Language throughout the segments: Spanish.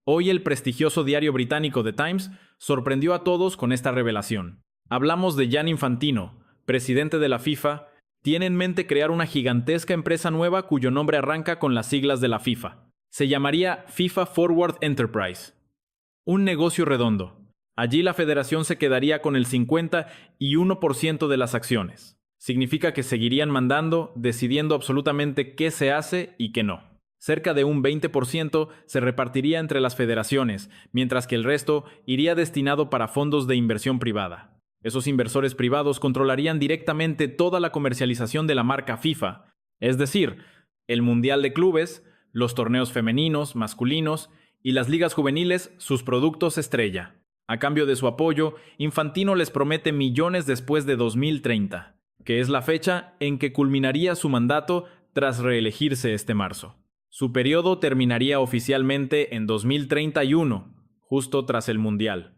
Hoy el prestigioso diario británico The Times sorprendió a todos con esta revelación. Hablamos de Gianni Infantino, presidente de la FIFA, tiene en mente crear una gigantesca empresa nueva cuyo nombre arranca con las siglas de la FIFA. Se llamaría FIFA Forward Enterprise. Un negocio redondo. Allí la federación se quedaría con el 51% de las acciones. Significa que seguirían mandando, decidiendo absolutamente qué se hace y qué no. Cerca de un 20% se repartiría entre las federaciones, mientras que el resto iría destinado para fondos de inversión privada. Esos inversores privados controlarían directamente toda la comercialización de la marca FIFA, es decir, el Mundial de Clubes, los torneos femeninos, masculinos y las ligas juveniles, sus productos estrella. A cambio de su apoyo, Infantino les promete millones después de 2030, que es la fecha en que culminaría su mandato tras reelegirse este marzo. Su periodo terminaría oficialmente en 2031, justo tras el Mundial.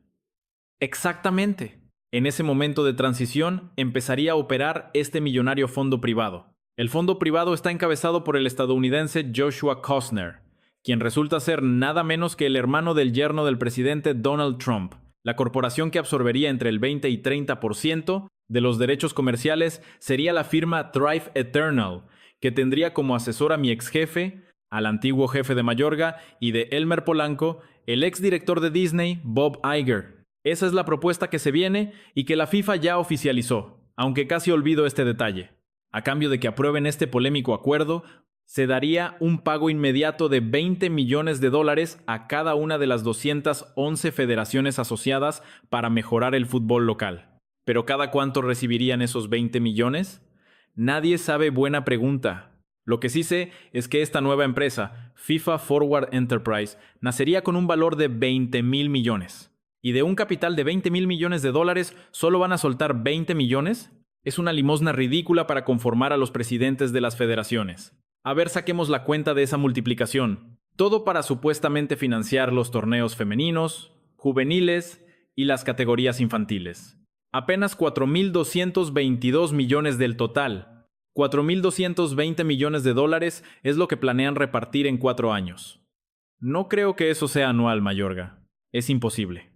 Exactamente. En ese momento de transición empezaría a operar este millonario fondo privado. El fondo privado está encabezado por el estadounidense Joshua Costner, quien resulta ser nada menos que el hermano del yerno del presidente Donald Trump. La corporación que absorbería entre el 20 y 30% de los derechos comerciales sería la firma Thrive Eternal, que tendría como asesor a mi ex jefe, al antiguo jefe de Mayorga y de Elmer Polanco, el ex director de Disney, Bob Iger. Esa es la propuesta que se viene y que la FIFA ya oficializó, aunque casi olvido este detalle. A cambio de que aprueben este polémico acuerdo, se daría un pago inmediato de $20 millones a cada una de las 211 federaciones asociadas para mejorar el fútbol local. ¿Pero cada cuánto recibirían esos 20 millones? Nadie sabe, buena pregunta. Lo que sí sé es que esta nueva empresa, FIFA Forward Enterprise, nacería con un valor de $20,000 millones. ¿Y de un capital de $20,000 millones solo van a soltar 20 millones? Es una limosna ridícula para conformar a los presidentes de las federaciones. A ver, saquemos la cuenta de esa multiplicación. Todo para supuestamente financiar los torneos femeninos, juveniles y las categorías infantiles. Apenas 4.222 millones del total. $4.220 millones es lo que planean repartir en 4 años. No creo que eso sea anual, Mayorga. Es imposible.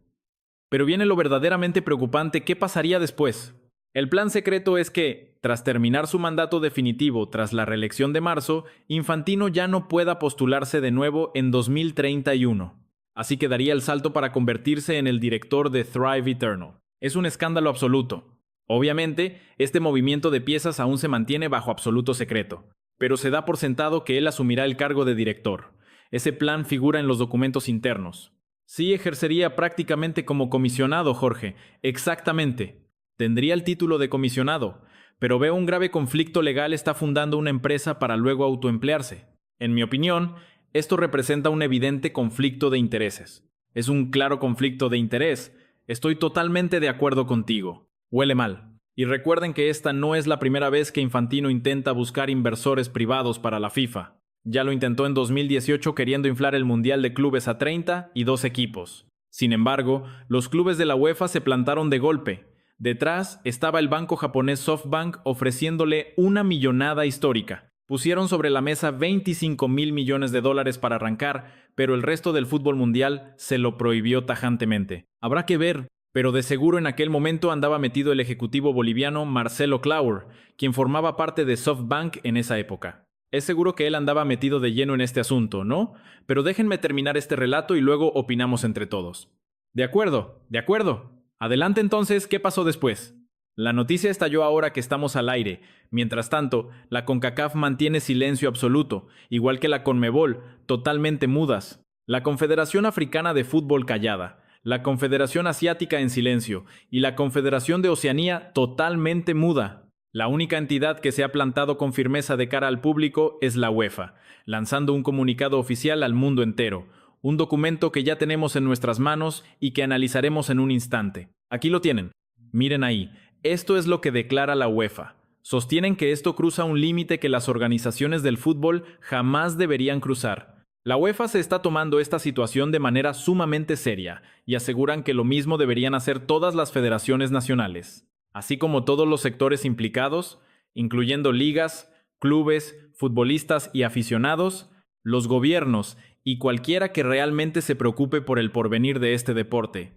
Pero viene lo verdaderamente preocupante: ¿qué pasaría después? El plan secreto es que, tras terminar su mandato definitivo tras la reelección de marzo, Infantino ya no pueda postularse de nuevo en 2031. Así que daría el salto para convertirse en el director de Thrive Eternal. Es un escándalo absoluto. Obviamente, este movimiento de piezas aún se mantiene bajo absoluto secreto, pero se da por sentado que él asumirá el cargo de director. Ese plan figura en los documentos internos. Sí, ejercería prácticamente como comisionado, Jorge. Exactamente. Tendría el título de comisionado, pero veo un grave conflicto legal. Está fundando una empresa para luego autoemplearse. En mi opinión, esto representa un evidente conflicto de intereses. Es un claro conflicto de interés. Estoy totalmente de acuerdo contigo. Huele mal. Y recuerden que esta no es la primera vez que Infantino intenta buscar inversores privados para la FIFA. Ya lo intentó en 2018 queriendo inflar el Mundial de Clubes a 30 y 2 equipos. Sin embargo, los clubes de la UEFA se plantaron de golpe. Detrás estaba el banco japonés SoftBank ofreciéndole una millonada histórica. Pusieron sobre la mesa $25,000 millones para arrancar, pero el resto del fútbol mundial se lo prohibió tajantemente. Habrá que ver, pero de seguro en aquel momento andaba metido el ejecutivo boliviano Marcelo Claure, quien formaba parte de SoftBank en esa época. Es seguro que él andaba metido de lleno en este asunto, ¿no? Pero déjenme terminar este relato y luego opinamos entre todos. De acuerdo, de acuerdo. Adelante entonces, ¿qué pasó después? La noticia estalló ahora que estamos al aire. Mientras tanto, la CONCACAF mantiene silencio absoluto, igual que la CONMEBOL, totalmente mudas. La Confederación Africana de Fútbol callada, la Confederación Asiática en silencio y la Confederación de Oceanía totalmente muda. La única entidad que se ha plantado con firmeza de cara al público es la UEFA, lanzando un comunicado oficial al mundo entero, un documento que ya tenemos en nuestras manos y que analizaremos en un instante. Aquí lo tienen. Miren ahí, esto es lo que declara la UEFA. Sostienen que esto cruza un límite que las organizaciones del fútbol jamás deberían cruzar. La UEFA se está tomando esta situación de manera sumamente seria y aseguran que lo mismo deberían hacer todas las federaciones nacionales, así como todos los sectores implicados, incluyendo ligas, clubes, futbolistas y aficionados, los gobiernos y cualquiera que realmente se preocupe por el porvenir de este deporte.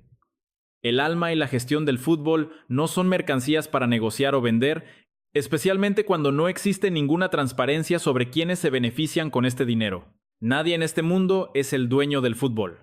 El alma y la gestión del fútbol no son mercancías para negociar o vender, especialmente cuando no existe ninguna transparencia sobre quiénes se benefician con este dinero. Nadie en este mundo es el dueño del fútbol.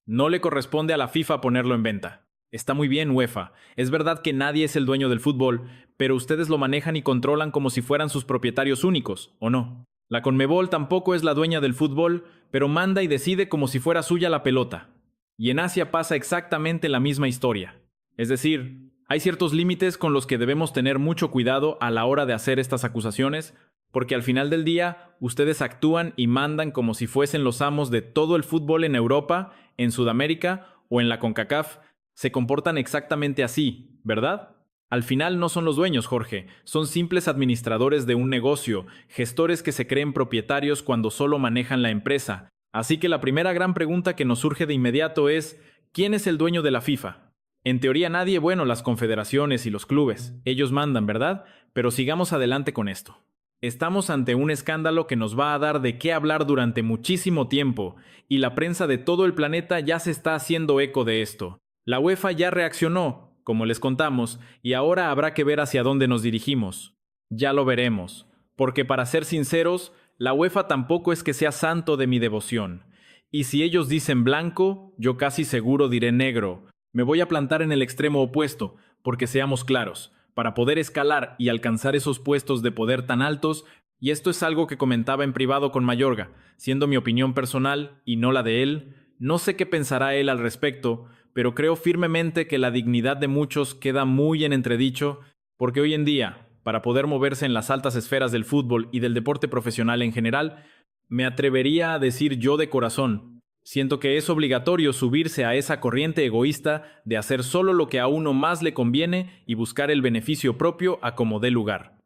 No le corresponde a la FIFA ponerlo en venta. Está muy bien, UEFA. Es verdad que nadie es el dueño del fútbol, pero ustedes lo manejan y controlan como si fueran sus propietarios únicos, ¿o no? La Conmebol tampoco es la dueña del fútbol, pero manda y decide como si fuera suya la pelota. Y en Asia pasa exactamente la misma historia. Es decir, hay ciertos límites con los que debemos tener mucho cuidado a la hora de hacer estas acusaciones, porque al final del día, ustedes actúan y mandan como si fuesen los amos de todo el fútbol en Europa, en Sudamérica o en la CONCACAF. Se comportan exactamente así, ¿verdad? Al final no son los dueños, Jorge, son simples administradores de un negocio, gestores que se creen propietarios cuando solo manejan la empresa. Así que la primera gran pregunta que nos surge de inmediato es, ¿quién es el dueño de la FIFA? En teoría nadie, bueno, las confederaciones y los clubes. Ellos mandan, ¿verdad? Pero sigamos adelante con esto. Estamos ante un escándalo que nos va a dar de qué hablar durante muchísimo tiempo, y la prensa de todo el planeta ya se está haciendo eco de esto. La UEFA ya reaccionó, como les contamos, y ahora habrá que ver hacia dónde nos dirigimos. Ya lo veremos, porque para ser sinceros, la UEFA tampoco es que sea santo de mi devoción. Y si ellos dicen blanco, yo casi seguro diré negro. Me voy a plantar en el extremo opuesto, porque seamos claros, para poder escalar y alcanzar esos puestos de poder tan altos, y esto es algo que comentaba en privado con Mayorga, siendo mi opinión personal y no la de él, no sé qué pensará él al respecto, pero creo firmemente que la dignidad de muchos queda muy en entredicho, porque hoy en día, para poder moverse en las altas esferas del fútbol y del deporte profesional en general, me atrevería a decir yo de corazón, siento que es obligatorio subirse a esa corriente egoísta de hacer solo lo que a uno más le conviene y buscar el beneficio propio a como dé lugar.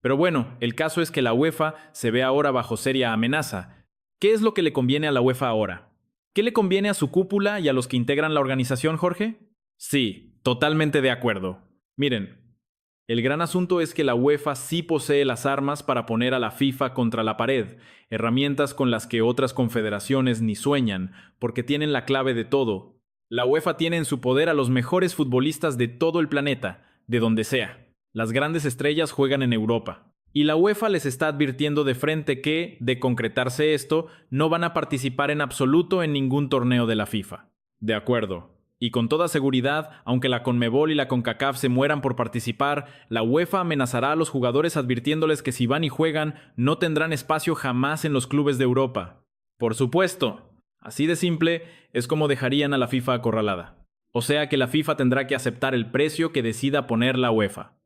Pero bueno, el caso es que la UEFA se ve ahora bajo seria amenaza. ¿Qué es lo que le conviene a la UEFA ahora? ¿Qué le conviene a su cúpula y a los que integran la organización, Jorge? Sí, totalmente de acuerdo. Miren, el gran asunto es que la UEFA sí posee las armas para poner a la FIFA contra la pared, herramientas con las que otras confederaciones ni sueñan, porque tienen la clave de todo. La UEFA tiene en su poder a los mejores futbolistas de todo el planeta, de donde sea. Las grandes estrellas juegan en Europa. Y la UEFA les está advirtiendo de frente que, de concretarse esto, no van a participar en absoluto en ningún torneo de la FIFA. De acuerdo. Y con toda seguridad, aunque la Conmebol y la CONCACAF se mueran por participar, la UEFA amenazará a los jugadores advirtiéndoles que si van y juegan, no tendrán espacio jamás en los clubes de Europa. Por supuesto. Así de simple es como dejarían a la FIFA acorralada. O sea que la FIFA tendrá que aceptar el precio que decida poner la UEFA.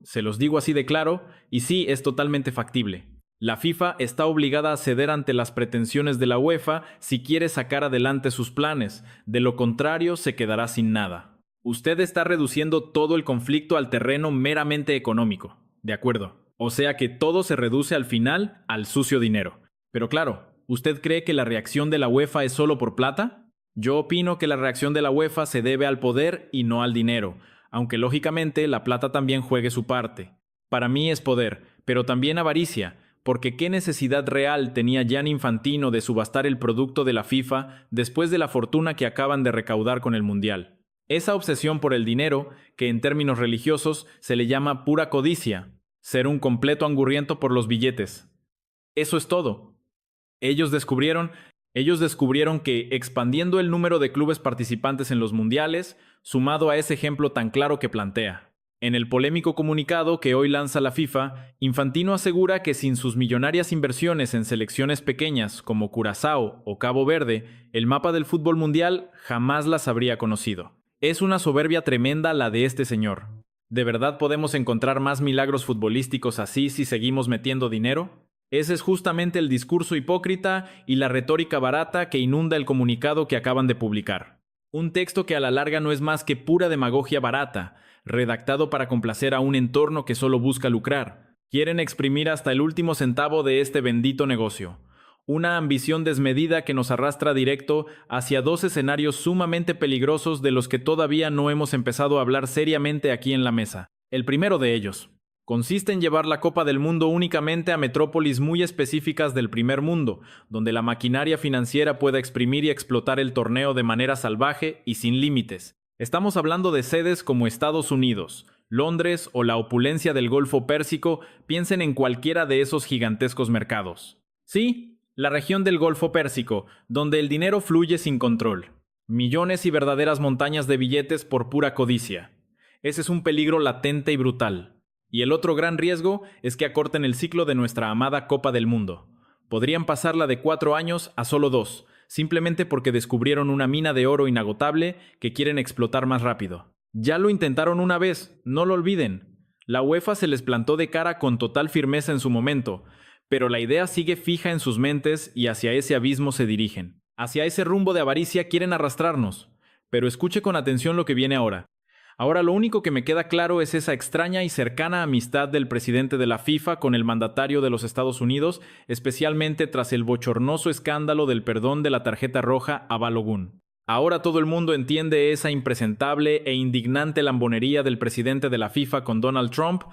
Se los digo así de claro, y sí, es totalmente factible. La FIFA está obligada a ceder ante las pretensiones de la UEFA si quiere sacar adelante sus planes, de lo contrario se quedará sin nada. Usted está reduciendo todo el conflicto al terreno meramente económico, ¿de acuerdo? O sea que todo se reduce al final al sucio dinero. Pero claro, ¿usted cree que la reacción de la UEFA es solo por plata? Yo opino que la reacción de la UEFA se debe al poder y no al dinero, aunque lógicamente la plata también juegue su parte. Para mí es poder, pero también avaricia, porque ¿qué necesidad real tenía Gianni Infantino de subastar el producto de la FIFA después de la fortuna que acaban de recaudar con el Mundial? Esa obsesión por el dinero, que en términos religiosos se le llama pura codicia, ser un completo angurriento por los billetes. Eso es todo. Ellos descubrieron que expandiendo el número de clubes participantes en los mundiales, sumado a ese ejemplo tan claro que plantea. En el polémico comunicado que hoy lanza la FIFA, Infantino asegura que sin sus millonarias inversiones en selecciones pequeñas como Curazao o Cabo Verde, el mapa del fútbol mundial jamás las habría conocido. Es una soberbia tremenda la de este señor. ¿De verdad podemos encontrar más milagros futbolísticos así si seguimos metiendo dinero? Ese es justamente el discurso hipócrita y la retórica barata que inunda el comunicado que acaban de publicar. Un texto que a la larga no es más que pura demagogia barata, redactado para complacer a un entorno que solo busca lucrar. Quieren exprimir hasta el último centavo de este bendito negocio. Una ambición desmedida que nos arrastra directo hacia dos escenarios sumamente peligrosos de los que todavía no hemos empezado a hablar seriamente aquí en la mesa. El primero de ellos. Consiste en llevar la Copa del Mundo únicamente a metrópolis muy específicas del primer mundo, donde la maquinaria financiera pueda exprimir y explotar el torneo de manera salvaje y sin límites. Estamos hablando de sedes como Estados Unidos, Londres o la opulencia del Golfo Pérsico. Piensen en cualquiera de esos gigantescos mercados. Sí, la región del Golfo Pérsico, donde el dinero fluye sin control. Millones y verdaderas montañas de billetes por pura codicia. Ese es un peligro latente y brutal. Y el otro gran riesgo es que acorten el ciclo de nuestra amada Copa del Mundo. Podrían pasarla de 4 años a solo 2, simplemente porque descubrieron una mina de oro inagotable que quieren explotar más rápido. Ya lo intentaron una vez, no lo olviden. La UEFA se les plantó de cara con total firmeza en su momento, pero la idea sigue fija en sus mentes y hacia ese abismo se dirigen. Hacia ese rumbo de avaricia quieren arrastrarnos. Pero escuche con atención lo que viene ahora. Ahora lo único que me queda claro es esa extraña y cercana amistad del presidente de la FIFA con el mandatario de los Estados Unidos, especialmente tras el bochornoso escándalo del perdón de la tarjeta roja a Balogun. Ahora todo el mundo entiende esa impresentable e indignante lambonería del presidente de la FIFA con Donald Trump.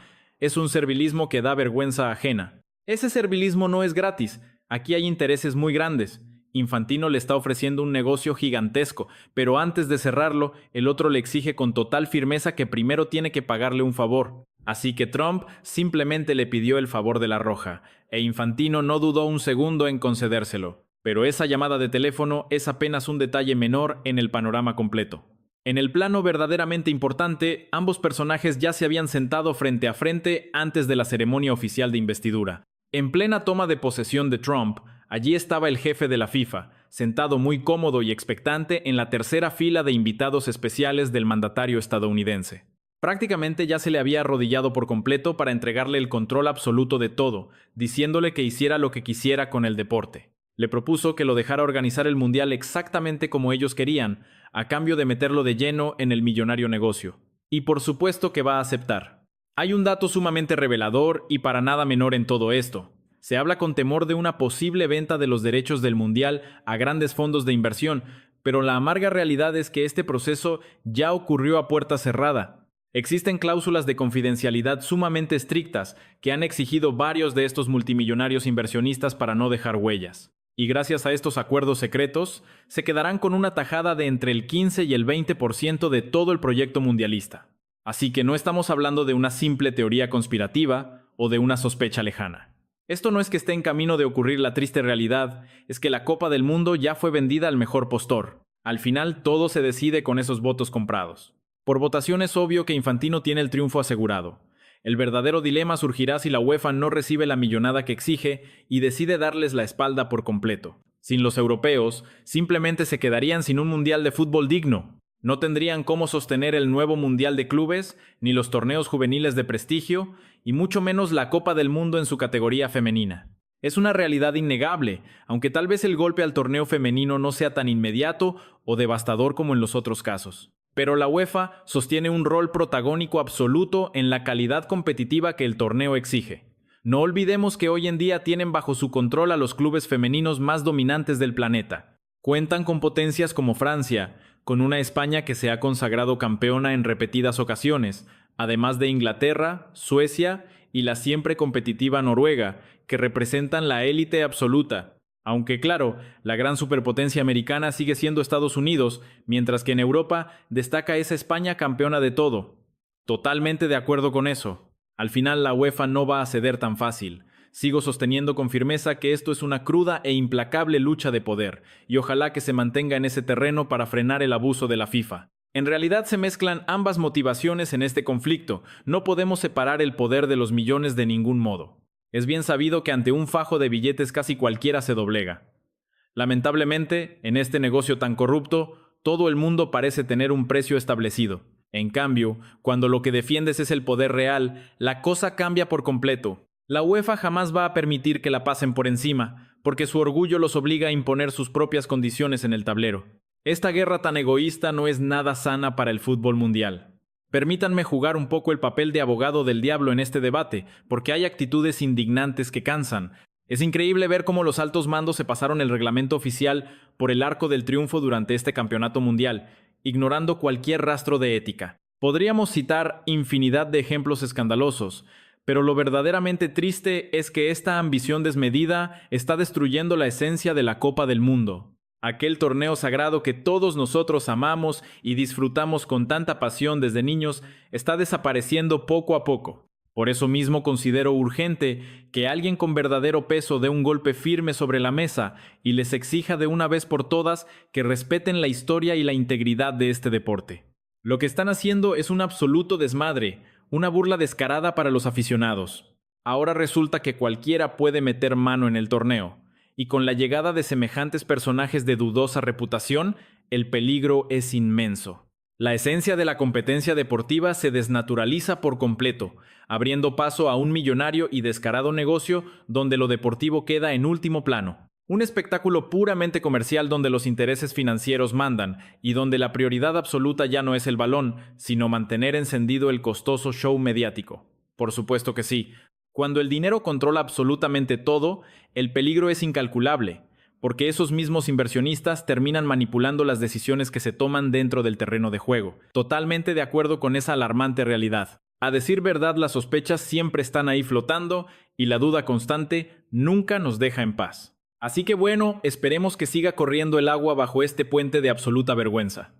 Es un servilismo que da vergüenza ajena. Ese servilismo no es gratis. Aquí hay intereses muy grandes. Infantino le está ofreciendo un negocio gigantesco, pero antes de cerrarlo, el otro le exige con total firmeza que primero tiene que pagarle un favor. Así que Trump simplemente le pidió el favor de la roja, e Infantino no dudó un segundo en concedérselo. Pero esa llamada de teléfono es apenas un detalle menor en el panorama completo. En el plano verdaderamente importante, ambos personajes ya se habían sentado frente a frente antes de la ceremonia oficial de investidura. En plena toma de posesión de Trump, allí estaba el jefe de la FIFA, sentado muy cómodo y expectante en la tercera fila de invitados especiales del mandatario estadounidense. Prácticamente ya se le había arrodillado por completo para entregarle el control absoluto de todo, diciéndole que hiciera lo que quisiera con el deporte. Le propuso que lo dejara organizar el mundial exactamente como ellos querían, a cambio de meterlo de lleno en el millonario negocio. Y por supuesto que va a aceptar. Hay un dato sumamente revelador y para nada menor en todo esto. Se habla con temor de una posible venta de los derechos del mundial a grandes fondos de inversión, pero la amarga realidad es que este proceso ya ocurrió a puerta cerrada. Existen cláusulas de confidencialidad sumamente estrictas que han exigido varios de estos multimillonarios inversionistas para no dejar huellas. Y gracias a estos acuerdos secretos, se quedarán con una tajada de entre el 15 y el 20% de todo el proyecto mundialista. Así que no estamos hablando de una simple teoría conspirativa o de una sospecha lejana. Esto no es que esté en camino de ocurrir la triste realidad, es que la Copa del Mundo ya fue vendida al mejor postor. Al final todo se decide con esos votos comprados. Por votación es obvio que Infantino tiene el triunfo asegurado. El verdadero dilema surgirá si la UEFA no recibe la millonada que exige y decide darles la espalda por completo. Sin los europeos, simplemente se quedarían sin un mundial de fútbol digno. No tendrían cómo sostener el nuevo Mundial de Clubes, ni los torneos juveniles de prestigio, y mucho menos la Copa del Mundo en su categoría femenina. Es una realidad innegable, aunque tal vez el golpe al torneo femenino no sea tan inmediato o devastador como en los otros casos. Pero la UEFA sostiene un rol protagónico absoluto en la calidad competitiva que el torneo exige. No olvidemos que hoy en día tienen bajo su control a los clubes femeninos más dominantes del planeta. Cuentan con potencias como Francia, con una España que se ha consagrado campeona en repetidas ocasiones, además de Inglaterra, Suecia y la siempre competitiva Noruega, que representan la élite absoluta. Aunque claro, la gran superpotencia americana sigue siendo Estados Unidos, mientras que en Europa destaca esa España campeona de todo. Totalmente de acuerdo con eso. Al final la UEFA no va a ceder tan fácil. Sigo sosteniendo con firmeza que esto es una cruda e implacable lucha de poder, y ojalá que se mantenga en ese terreno para frenar el abuso de la FIFA. En realidad se mezclan ambas motivaciones en este conflicto. No podemos separar el poder de los millones de ningún modo. Es bien sabido que ante un fajo de billetes casi cualquiera se doblega. Lamentablemente, en este negocio tan corrupto, todo el mundo parece tener un precio establecido. En cambio, cuando lo que defiendes es el poder real, la cosa cambia por completo. La UEFA jamás va a permitir que la pasen por encima, porque su orgullo los obliga a imponer sus propias condiciones en el tablero. Esta guerra tan egoísta no es nada sana para el fútbol mundial. Permítanme jugar un poco el papel de abogado del diablo en este debate, porque hay actitudes indignantes que cansan. Es increíble ver cómo los altos mandos se pasaron el reglamento oficial por el arco del triunfo durante este campeonato mundial, ignorando cualquier rastro de ética. Podríamos citar infinidad de ejemplos escandalosos, Pero lo verdaderamente triste es que esta ambición desmedida está destruyendo la esencia de la Copa del Mundo. Aquel torneo sagrado que todos nosotros amamos y disfrutamos con tanta pasión desde niños está desapareciendo poco a poco. Por eso mismo considero urgente que alguien con verdadero peso dé un golpe firme sobre la mesa y les exija de una vez por todas que respeten la historia y la integridad de este deporte. Lo que están haciendo es un absoluto desmadre, una burla descarada para los aficionados. Ahora resulta que cualquiera puede meter mano en el torneo, y con la llegada de semejantes personajes de dudosa reputación, el peligro es inmenso. La esencia de la competencia deportiva se desnaturaliza por completo, abriendo paso a un millonario y descarado negocio donde lo deportivo queda en último plano. Un espectáculo puramente comercial donde los intereses financieros mandan y donde la prioridad absoluta ya no es el balón, sino mantener encendido el costoso show mediático. Por supuesto que sí. Cuando el dinero controla absolutamente todo, el peligro es incalculable, porque esos mismos inversionistas terminan manipulando las decisiones que se toman dentro del terreno de juego. Totalmente de acuerdo con esa alarmante realidad. A decir verdad, las sospechas siempre están ahí flotando y la duda constante nunca nos deja en paz. Así que bueno, esperemos que siga corriendo el agua bajo este puente de absoluta vergüenza.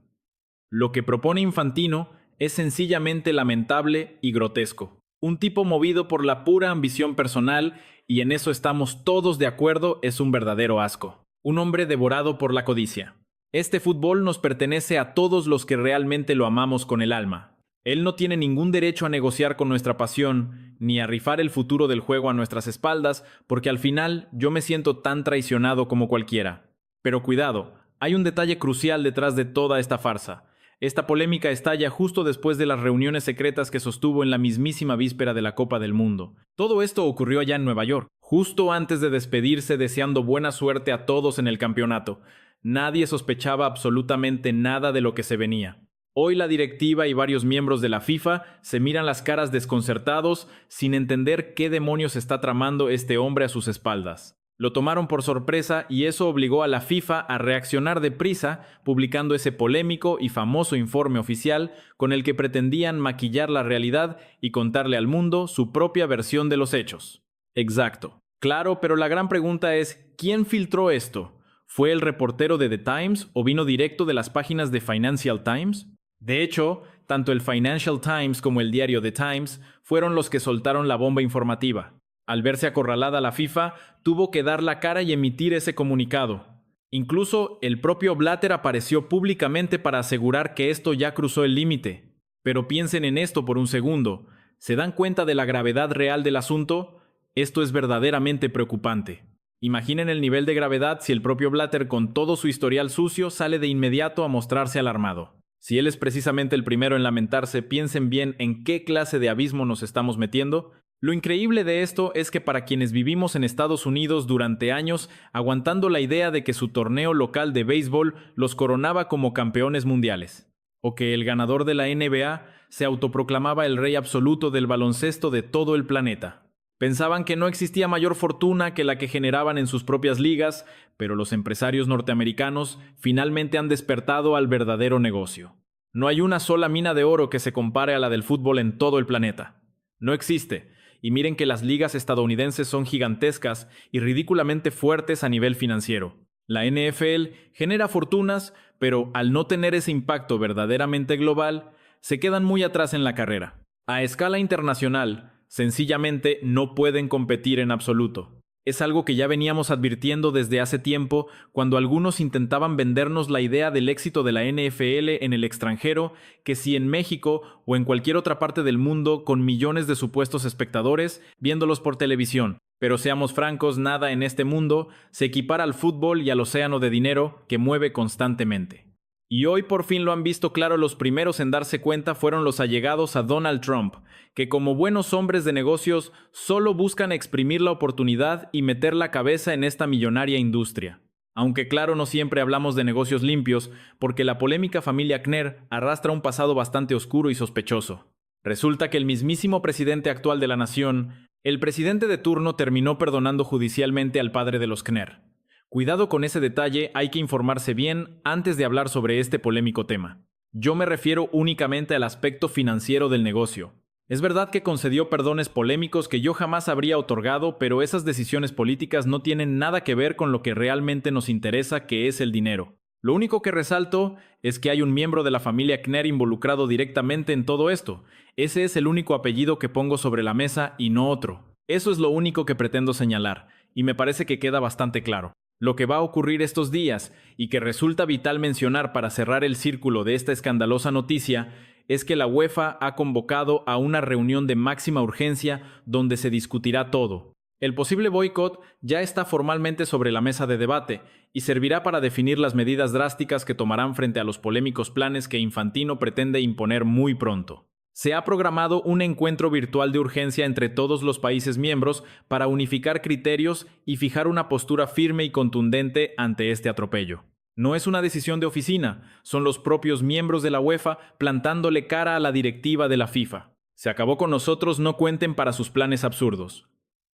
Lo que propone Infantino es sencillamente lamentable y grotesco. Un tipo movido por la pura ambición personal, y en eso estamos todos de acuerdo, es un verdadero asco. Un hombre devorado por la codicia. Este fútbol nos pertenece a todos los que realmente lo amamos con el alma. Él no tiene ningún derecho a negociar con nuestra pasión, ni a rifar el futuro del juego a nuestras espaldas, porque al final yo me siento tan traicionado como cualquiera. Pero cuidado, hay un detalle crucial detrás de toda esta farsa. Esta polémica estalla justo después de las reuniones secretas que sostuvo en la mismísima víspera de la Copa del Mundo. Todo esto ocurrió allá en Nueva York, justo antes de despedirse deseando buena suerte a todos en el campeonato. Nadie sospechaba absolutamente nada de lo que se venía. Hoy la directiva y varios miembros de la FIFA se miran las caras desconcertados sin entender qué demonios está tramando este hombre a sus espaldas. Lo tomaron por sorpresa y eso obligó a la FIFA a reaccionar deprisa, publicando ese polémico y famoso informe oficial con el que pretendían maquillar la realidad y contarle al mundo su propia versión de los hechos. Exacto. Claro, pero la gran pregunta es, ¿quién filtró esto? ¿Fue el reportero de The Times o vino directo de las páginas de Financial Times? De hecho, tanto el Financial Times como el diario The Times fueron los que soltaron la bomba informativa. Al verse acorralada la FIFA, tuvo que dar la cara y emitir ese comunicado. Incluso el propio Blatter apareció públicamente para asegurar que esto ya cruzó el límite. Pero piensen en esto por un segundo. ¿Se dan cuenta de la gravedad real del asunto? Esto es verdaderamente preocupante. Imaginen el nivel de gravedad si el propio Blatter, con todo su historial sucio, sale de inmediato a mostrarse alarmado. Si él es precisamente el primero en lamentarse, piensen bien en qué clase de abismo nos estamos metiendo. Lo increíble de esto es que para quienes vivimos en Estados Unidos durante años aguantando la idea de que su torneo local de béisbol los coronaba como campeones mundiales, o que el ganador de la NBA se autoproclamaba el rey absoluto del baloncesto de todo el planeta. Pensaban que no existía mayor fortuna que la que generaban en sus propias ligas, pero los empresarios norteamericanos finalmente han despertado al verdadero negocio. No hay una sola mina de oro que se compare a la del fútbol en todo el planeta. No existe. Y miren que las ligas estadounidenses son gigantescas y ridículamente fuertes a nivel financiero. La NFL genera fortunas, pero al no tener ese impacto verdaderamente global, se quedan muy atrás en la carrera. A escala internacional, sencillamente no pueden competir en absoluto. Es algo que ya veníamos advirtiendo desde hace tiempo cuando algunos intentaban vendernos la idea del éxito de la NFL en el extranjero, que si en México o en cualquier otra parte del mundo con millones de supuestos espectadores viéndolos por televisión. Pero seamos francos, nada en este mundo se equipara al fútbol y al océano de dinero que mueve constantemente. Y hoy por fin lo han visto claro. Los primeros en darse cuenta fueron los allegados a Donald Trump, que como buenos hombres de negocios solo buscan exprimir la oportunidad y meter la cabeza en esta millonaria industria. Aunque claro, no siempre hablamos de negocios limpios, porque la polémica familia Kner arrastra un pasado bastante oscuro y sospechoso. Resulta que el mismísimo presidente actual de la nación, el presidente de turno, terminó perdonando judicialmente al padre de los Kner. Cuidado con ese detalle, hay que informarse bien antes de hablar sobre este polémico tema. Yo me refiero únicamente al aspecto financiero del negocio. Es verdad que concedió perdones polémicos que yo jamás habría otorgado, pero esas decisiones políticas no tienen nada que ver con lo que realmente nos interesa, que es el dinero. Lo único que resalto es que hay un miembro de la familia Kner involucrado directamente en todo esto. Ese es el único apellido que pongo sobre la mesa y no otro. Eso es lo único que pretendo señalar, y me parece que queda bastante claro. Lo que va a ocurrir estos días, y que resulta vital mencionar para cerrar el círculo de esta escandalosa noticia, es que la UEFA ha convocado a una reunión de máxima urgencia donde se discutirá todo. El posible boicot ya está formalmente sobre la mesa de debate y servirá para definir las medidas drásticas que tomarán frente a los polémicos planes que Infantino pretende imponer muy pronto. Se ha programado un encuentro virtual de urgencia entre todos los países miembros para unificar criterios y fijar una postura firme y contundente ante este atropello. No es una decisión de oficina, son los propios miembros de la UEFA plantándole cara a la directiva de la FIFA. Se acabó con nosotros, no cuenten para sus planes absurdos.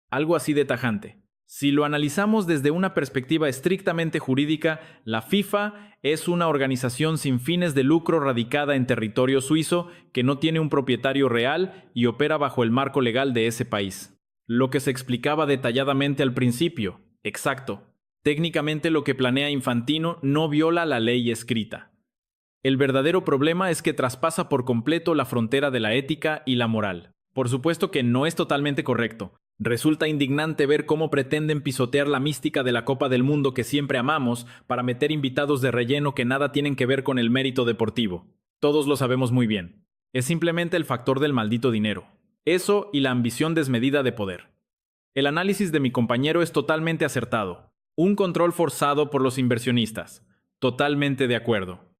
Algo así de tajante. Si lo analizamos desde una perspectiva estrictamente jurídica, la FIFA es una organización sin fines de lucro radicada en territorio suizo que no tiene un propietario real y opera bajo el marco legal de ese país. Lo que se explicaba detalladamente al principio. Exacto. Técnicamente lo que planea Infantino no viola la ley escrita. El verdadero problema es que traspasa por completo la frontera de la ética y la moral. Por supuesto que no es totalmente correcto. Resulta indignante ver cómo pretenden pisotear la mística de la Copa del Mundo que siempre amamos para meter invitados de relleno que nada tienen que ver con el mérito deportivo. Todos lo sabemos muy bien. Es simplemente el factor del maldito dinero. Eso y la ambición desmedida de poder. El análisis de mi compañero es totalmente acertado. Un control forzado por los inversionistas. Totalmente de acuerdo.